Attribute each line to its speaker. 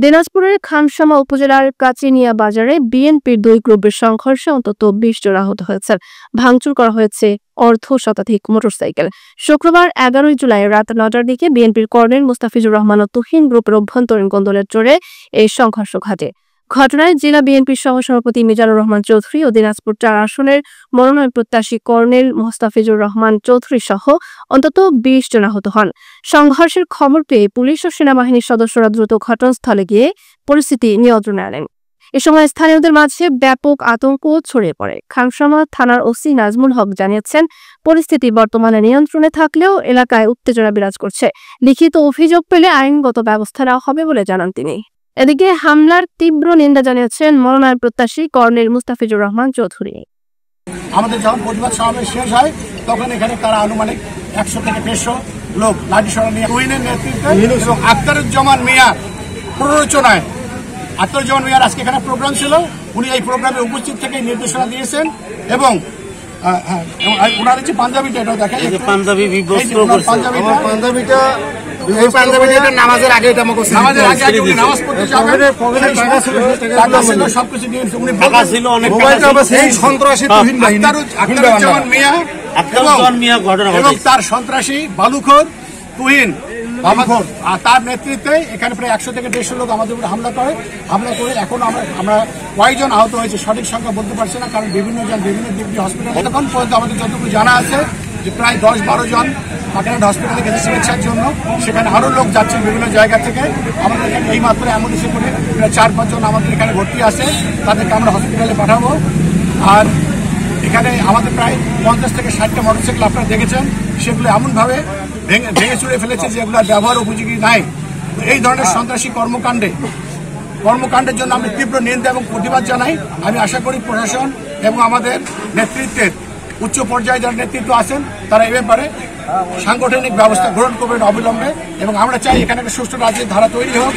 Speaker 1: দিনাজপুরের খানসামা উপজেলার কাচিনিয়া বাজারে বিএনপির দুই গ্রুপের সংঘর্ষে অন্তত ২০ জন আহত হয়েছেন। ভাঙচুর করা হয়েছে অর্ধশতাধিক মোটরসাইকেল। শুক্রবার ১১ জুলাই রাত ৯টার দিকে বিএনপির কর্নেল মুস্তাফিজুর রহমান ও তুহিন গ্রুপের অভ্যন্তরীণ কোন্দলের জোরে এই সংঘর্ষ ঘটে। ঘটনায় জেলা বিএনপির সহসভাপতি মিজানুর রহমান চৌধুরী ও দিনাজপুর ৪ আসনের মনোনয়ন প্রত্যাশী কর্নেল মুস্তাফিজুর রহমান চৌধুরী সহ অন্তত ২০ জন আহত হন। সংঘর্ষের খবর পেয়ে পুলিশ ও সেনাবাহিনীর সদস্যরা দ্রুত ঘটনাস্থলে গিয়ে পরিস্থিতি নিয়ন্ত্রণে আনেন। এ সময় স্থানীয়দের মাঝে ব্যাপক আতঙ্ক ছড়িয়ে পড়ে। খানসামা থানার ওসি নাজমুল হক জানিয়েছেন, পরিস্থিতি বর্তমানে নিয়ন্ত্রণে থাকলেও এলাকায় উত্তেজনা বিরাজ করছে। লিখিত অভিযোগ পেলে আইনগত ব্যবস্থা নেওয়া হবে বলে জানান তিনি। এদিকে হামলার তীব্র নিন্দা জানিয়েছেন মনোনয়ন প্রত্যাশী কর্নেল মুস্তাফিজুর রহমান চৌধুরী।
Speaker 2: আমাদের যখন প্রতিবাদ সমাবেশ শেষ হয় তখন এখানে তারা আনুমানিক ১০০ থেকে ১৫০ লোক লাঠিসোঁটা নিয়ে তুহিনের নেতৃত্বে এবং আখতারুজ্জামান মিয়ার প্ররোচনায় আখতারুজ্জামান মিয়ার আজকে এখানে প্রোগ্রাম ছিল। উনি এই প্রোগ্রামে উপস্থিত থেকে নির্দেশনা দিয়েছেন এবং ওনার যে পাঞ্জাবিটা এটা দেখেন, পাঞ্জাবিটা নামাজের আগে এটা আমাকে নামাজ পড়তে যাবেন সবকিছু দিয়েছে। উনি এই সন্ত্রাসী তুহিন বাহিনী আখতারুজ্জামান মিয়া এবং তার সন্ত্রাসী বালুখোর তুহিন তার নেতৃত্বে এখানে প্রায় ১০০ থেকে ১৫০ লোক আমাদের উপরে হামলা করে এখন আমরা কয়েকজন আহত হয়েছে সঠিক সংখ্যা বলতে পারছি না, কারণ বিভিন্ন দিক দিয়ে হসপিটালে এখন পর্যন্ত আমাদের যতটুকু জানা আছে যে প্রায় ১০-১২ জন পাকিনাট হসপিটালে গেছে চিকিৎসার জন্য। সেখানে আরও লোক যাচ্ছে বিভিন্ন জায়গা থেকে। আমাদের এখানে এই মাত্র অ্যাম্বুলেন্সে করে প্রায় ৪-৫ জন আমাদের এখানে ভর্তি আছে, তাদেরকে আমরা হসপিটালে পাঠাবো। আর এখানে আমাদের প্রায় ৫০ থেকে ৬০টা মোটরসাইকেল আপনারা দেখেছেন, সেগুলো এমনভাবে ভেঙে চুড়ে ফেলেছে যে এগুলো ব্যবহার উপযোগী নাই। এই ধরনের সন্ত্রাসী কর্মকাণ্ডের জন্য আমি তীব্র নিন্দা এবং প্রতিবাদ জানাই। আমি আশা করি প্রশাসন এবং আমাদের নেতৃত্বের উচ্চ পর্যায়ে যারা নেতৃত্ব আছেন তারা এ ব্যাপারে সাংগঠনিক ব্যবস্থা গ্রহণ করবেন অবিলম্বে, এবং আমরা চাই এখানে একটা সুষ্ঠু রাজনীতির ধারা তৈরি হোক।